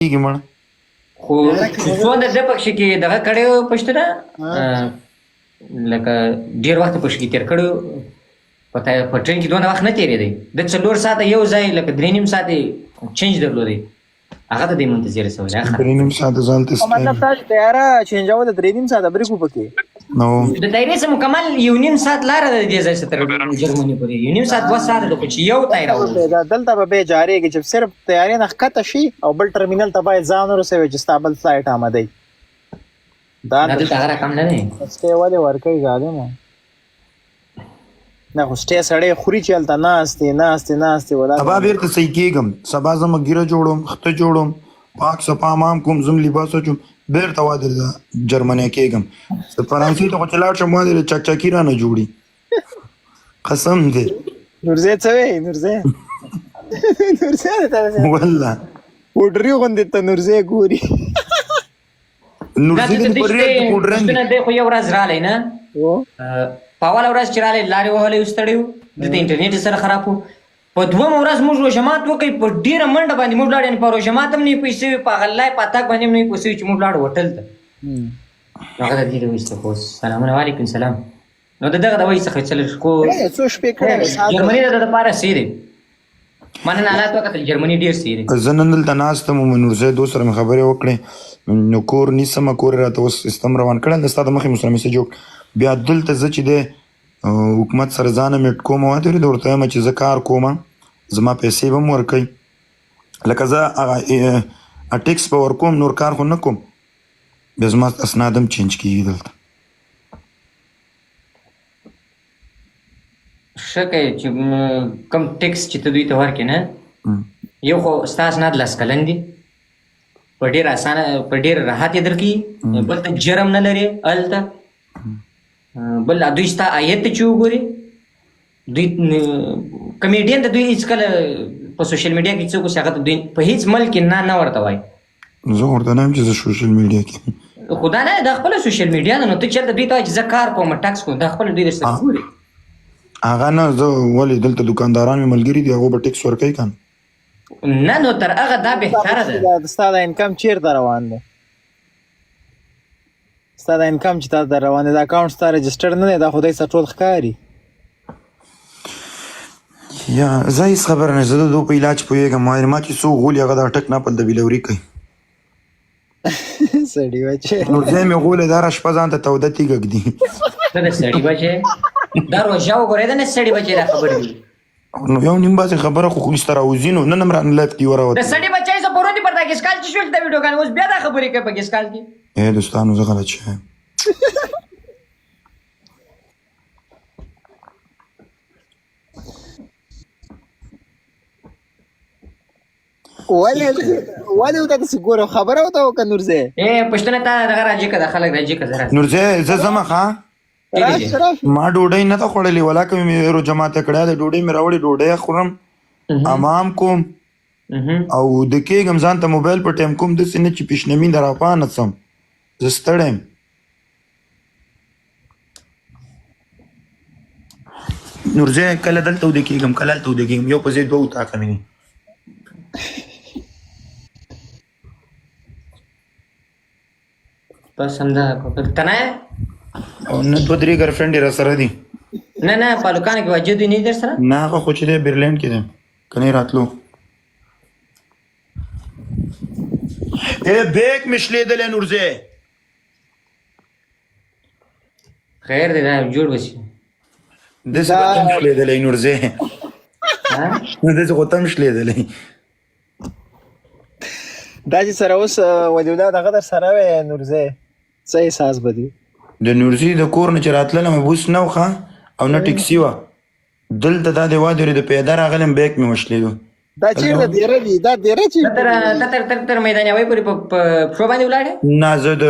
کېږي مړه خو څومره د پکښې کې دغه کړی و پښتونه لکه ډېر وخت پکښې کې تېر کړی په ټرین کې دونه وخت نه تېرېدی د 4 ساعته یو ځای لکه 3.5 ساعتې چینج درلودی هغه ته دی منتظر شوی دی 3.5 ساعته ځالته مطلب تاسو تیاره چینجول د 3.5 ساعته بریکو پکې نو د طیارې څخه مکمل 1.5 ساعت لاره ده د دې ځای څخه تر جرمني پورې 1.5 ساعت 2 ساعته ده خو چې یو طیاره دا دلته به جاریږي چې صرف تیارې نه ښکته شي او بل ټرمینل ته باید ځان ورسوي چې ستا بل فلایټ آمده دا دلته هغه رقم نه دی سټې ولې ورکوي ظالمه نه خو سټې سړی خوري چې هلته ناستې ولا سبا بیرته صحیح کېږم سبا زه ګیره جوړم خته جوړم پاک صفا مام کوم زم لباس اچوم بیرته واده جرمنی کېږم فرانسې ته خو چې لاړ شم واده چکچکي رانه جوړي قسم دی نورزی څه وایي نورزی والله پوډري غوندې ته نورزی ګوري نورزي دې په ریټ پوډرنګ دی خو یو ورځ رالی نه په اوله ورځ چې رالی لارې وهلی وستړی و دلته انټرنیټ سره خراب و په دومه ورځ موږ روژمات وکړئ په ډېره منډه باندې موږ لاړو یعنې په روژمات هم نه وي پوه شوي په غلای په اتاک باندې هم نه وي پوه شوي چې موږ لاړو هوټل ته نو هغه د دې وایسته خو سلامونه وعلیکم سلام نو د دغه د وایي څخه څو شپې جرمني د ده دپاره څه دی ما نن حالات وکتل جرمني ډېر څه دی زه نن دلته ناست وم نورزی دوست سره مې خبرې وکړې نو کور نیسمه کور یې راته اوس سیستم روان کړی د ستا د مخې مو سره میسج وکړ بیا دلته زه چې دی حکومت سره ځانه میټ کوم واده ورې د ورته وایم چې زه کار کوم زما پیسې به م ورکوي لکه زه هغه ټیکس به ورکوم نور کار خو نه کوم بیا زما اسناد هم چینج کېږي دلته ښه کوې چې کوم ټیکس چې ته دوی ته ورکړې نه یو خو ستا اسناد 10 کلن دي په ډېر اسانه په ډېر راحت یې درکوي بل ته جرم نه لرې هلته بل دوی ستا عاید ته چې وګوري دوی کمیډین ته دوی هېڅکله په سوشل میډیا کې څوک اوسي هغه ته دوی په هېڅ ملک کې نه ورته وایي زه ورته نه یم چې زه سوشل میډیا کې خو دا نه دا خپله سوشل میډیا ده نو ته چېرته دوی ته وایي چې زه کار کوم ټکس کوم دا خپله دوی درسره ګوري هغه نه زه ولې دلته دکانداران مې ملګري دي هغو به ټیکس ورکوي که نه نو تر هغه دا بهتره ده ستا د انکم چیرته روان دی ستا د انکم چې تا ته روان دی دا اکاونټ ستا رجسټرډ نه دی دا خدای سره ټول ښکاري یا زه هېڅ خبره نه زه د دو په علاج پوهېږم ما چې څوک غولي هغه دا ټک ناپل د بېلوري کوي سړي بچی نورزی مې غولی دا را شپه ځان ته توده تیږه ږدي دا د سړي بچی دا روژه وګورئ دا نه سړي بچی دا خبرې دي نو یو نیم باسې خبره خو ایسته راوځي نو نن هم رانه لایف کې وراوت د سړي بچی زه پرون دي پر دا ګیسکال چې شول د ویډیوګانې اوس بیا دا خبرې کوي په ګیسکال کې دوستانو زه غلط شوی ولې ورته داسې ګورم خبره ورته وکړه نورزی پښتنه تا دغه راجې که دا خلک راجې که زه نورزی زه ځمه ښه ما ډوډۍ نه ده خوړلې ولاکه مې رو جماعت کړی دی ډوډۍ مې راوړې ډوډۍ خورم امام کوم او د کېږم ځان ته موبایل په ټایم کوم داسې نه چې پیشنمي د راپانه څم زه ستړی یم نورزی کله دلته وده کېږم کله هلته وده کېږم یو په ځای 2 اتاقه مې دي بس همدا تنه او نه 2-3 ګرفرنډ یې را سره دي نه په هلکانو کې واجد دوی نه دي در سره نه هغه خو چې دی برلینډ کې دی که نه راتلو بیک مې شلېدلی نورزی خیر دی دا جوړ بشي داسې به تم شلېدلی نورزی داسې خو تم شلېدلی دا چې سره اوس ودیودا دغه در سره وی نورزی څه احساس به دی د نورزي د کور نه چې راتللم بوس نه وخه او نه ټیکسي وه دلته دا د واده ورې د پیاده راغلم بیک مې وشلېدو دا چېرته دیره دي دا دیره ته تر میدان هوایي پورې په پښو باندې ولاړې نه زه د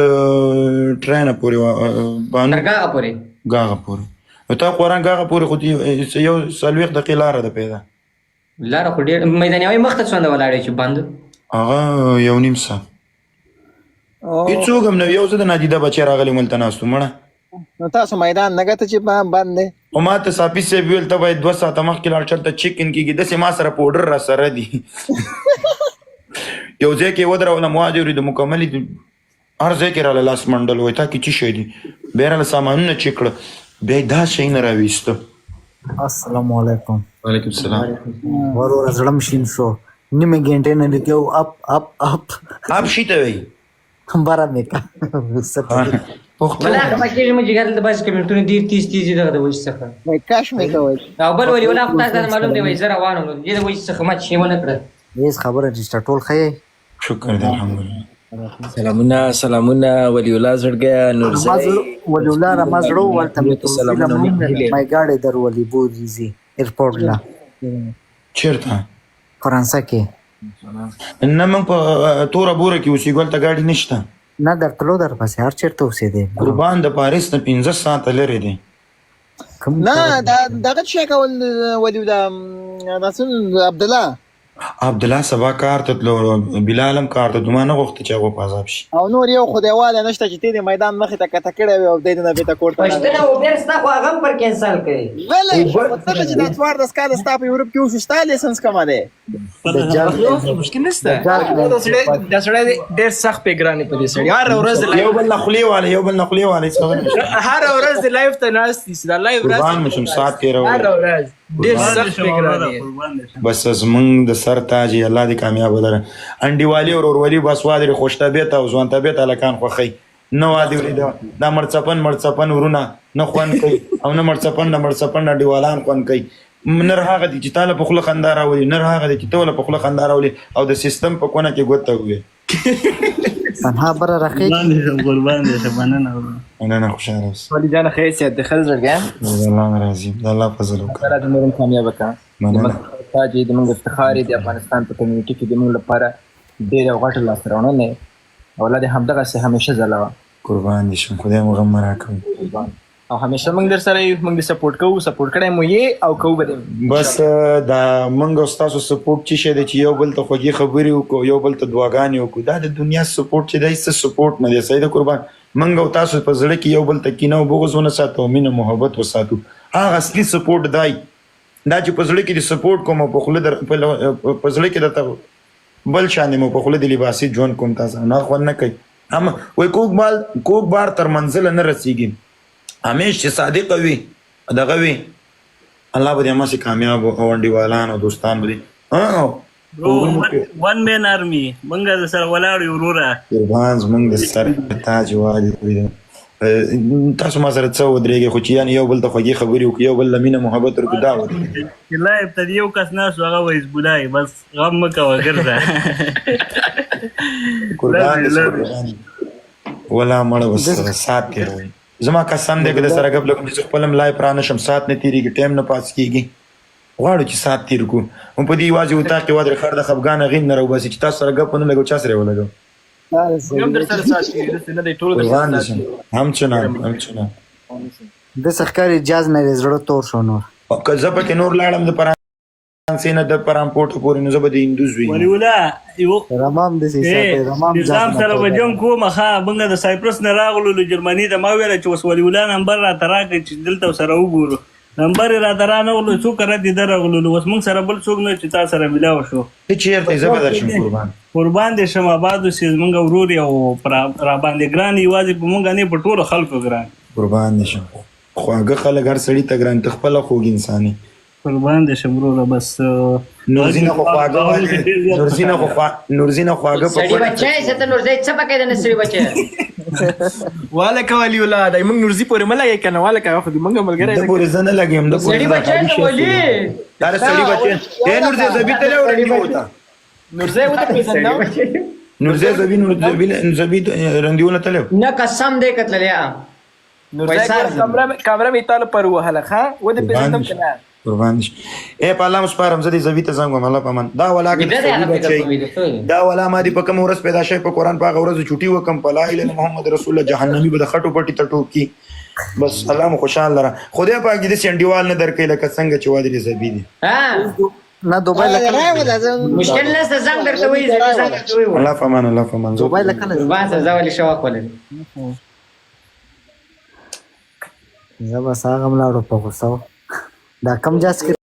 ټرینه پورې تر ګاغه پورې ګاغه پورې تا خوران ګاغه پورې خو یو 40 دقیقې لاره ده پیدا لاره خو ډېر میدان هوایي مخ ته څومره ولاړې چې بند هغه 1.5 ساعت هېڅوک هم نه یو زه د نادیده بچی راغلی ملته ناستو مړه نو تاسو میدان نه ګټه چې بند دی او ما ته صافي صاحب ویل ته باید 2 ساعته مخکې لاړ چلته چیک ان کېږي داسې ما سره پوډر را سره دي یو ځای کې ودرونه مهاجر د مکملي هر ځای کې راله لاس منډل وای تا کې څه شی دي بیا راله سامانونه چیک کړه بیا یې دا شی نه راویسته. السلام علیکم. وعلیکم السلام. ورور زړه مشین شو نیمه ګنټه نه لیکو اپ اپ اپ آپ شي ته وایي بارا مې کا ولا مکه مې جګړه د بس کمنټونه ډیر تیز دغه د وایي څخه کاش مې کوي او بل ولی ولا خدای ته معلوم دی وایي زه روانم نو دې د وایي څخه ما شی ونه کړ. هیڅ خبره نشته ټول ښه یې. شکر دی الحمدلله. سلامونه ولی الله زړګیا نورزی ولی الله را ما زړه ورته مای ګاډي در ولی بوزي ایرپورټ لا چیرته فرانسه کې نه موږ په توره بوره کې اوسېږو هلته ګاډي نشته نه در تلو در پسې هر چېرته اوسېدی قربان د پاریس نه 15 ساعته لرې دی. نه دغه څه کول ودی دا عبدالله عبدالله سبا کار ته تلو بلال هم کار ته دوما نه غوښته چې هغه په عذاب شي او نور یو خدایواله نشته چې تی د میدان مخې ته کته کړی وي او دی نه بیرته کور ته پښتنه او بیر ستا خو هغه پر کینسل کړي ولې مطلب چې د اتوار د سکا د ستا په یورپ کې اوسو ستا لیسنس کومه دی مشکل نشته دا سړی ډېر سخت پیګرانی په دې سړی هر ورځ یو بل نخلي واله هر ورځ د لایف ته ناست دي دا لایف ورځ قربان مشم سات کې راو هر ورځ ډېر سخت پیګرانی بس زمونږ د سر تاج الله دې کامیاب ولره انډیوالي او ورورولي بس وادري خوش طبیعت او ځوان طبیعت الکان خوخی نو وادي ولید دا مرڅپن ورونه نه خوان کوي او نه مرڅپن انډیوالان خوان کوي نر هغه دي چې تعالی په خله خندار راولي نر هغه دي چې تعالی په خله خندار راولي او د سیستم په کونه کې ګوته وي تنها بره راخی قربان دې شبانه نه خوشاله اوس ولی جان خیر سي د خل زړګیا الله راضي الله فضل وکړه سره د نورم کامیاب کا مننه تاج د موږ افتخار دی افغانستان په کمیونټي کې د موږ لپاره ډېر غټ لاسرونه نه اولاد همدغه سه همیشه زلاوه قربان دي شم خدای مو غم راکړي او همیشه موږ در سره یو موږ سپورټ کړی مو یې او کوو به بس دا موږ تاسو سپورټ چې شه دي چې یو بل ته خوږی خبرې وکړو یو بل ته دعاګانې وکړو دا د دنیا سپورټ چې دی څه سپورټ نه دی سید قربان موږ او تاسو په زړه کې یو بل ته کینه او بغض ونه ساتو مینه محبت وساتو هغه اصلي سپورټ دی دا چې په زړه کې د سپورټ کوم په خله در په زړه کې درته بل شان مو په خله د لباسي جون کوم تاسو نه خو نه کوي هم وای کوک بار تر منزل نه رسیږي همیشه صادق وي دغه وي الله به دې ما سي کامیاب او انډیوالان او دوستان به ون مین آرمي منګه د سره ولاړ یو وروره قربان زمونږ د سر تاج والي تاسو ما سره څه ودرېږئ خو چې یعنې یو بل ته خوږې خبرې وکړي یو بل له مینه محبت ورکړو دا ودرېږي چې لا ابتدي یو کس ناست و هغه وایي بودای بس غم مه کوه ګرځه قربان ولا مړه ورسره سات تېروئ زما قسم دی که د سره ګپ لکم چې خپل هم لای پرانه شم سات نه تېرېږي ټایم نه پاس کېږي غواړو چې سات تېر کړو هم په دې یوازې اتاق کې وادرې خر د خفګانه غین نه راوباسي چې تاسو سره ګپ ونه لګو چا سره یې ولګو هم در سره ساتي نه دی ټول قربان دي شم همچنان د سخکاري جاز مې زړه تور شو نور که زه پکې نور لاړم د فرانسې نه د پرامپورټ پورې نو زه به د هندوز وي ولی ولا یو رمام د سیسه رمام نظام سره به جنګ کوم ښه موږ د سایپرس نه راغلو له جرمني ته ما ویل چې اوس ولی ولا نمبر راته راکړي چې دلته سره وګورو نمبر راته رانغلو څوک راته درغلو اوس موږ سره بل څوک نه چې تاسو سره ملاو شو چیرته زه به درشم قربان دې شم آباد اوسې زموږ ورور یو را باندې ګران یوازې په موږ نه په ټولو خلکو ګران قربان دې شم خواږه خلک هر سړي ته ګران ته خپله خوږ انساني قربان دې شم وروره بس نورزینه خو خواږه نورزینه خواږه په سړي بچی زه ته نورزی څه پکې د نسړي بچی والک ولی ولاد موږ نورزي پورې ملګری کنه والک خو دې موږ ملګری د پورې زنه لګیم د سړي بچی ته ولي دا سړي بچی اے نورزي زبی ته ورنی وتا نورزي وته پیژنناو نورزي زبی رندیونه تلو نه قسم دې کتللیا نورزي کامره می تعالی پر وهله ښا وته پیژنم کنه قربان دي اے په الله مسپارم زدي زبی ته څنګه الله پمن دا ولا کې دا ولا ما دي په کوم ورځ پیدا شي په قران پاک ورځ چټي وکم په لا اله محمد رسول الله جهنمی به د خټو پټي تټو کی بس الله مو خوشاله لره خدای پاک دې سندیوال نه درکې لکه څنګه چې وادي زبی دي ها نه دوبای لکه مشکل نشته زنګ درته وایي زنګ درته وایي الله فمان دوبای لکه بس زاولي شو کولل زما ساغم لاړو په غوسه دا کم جاس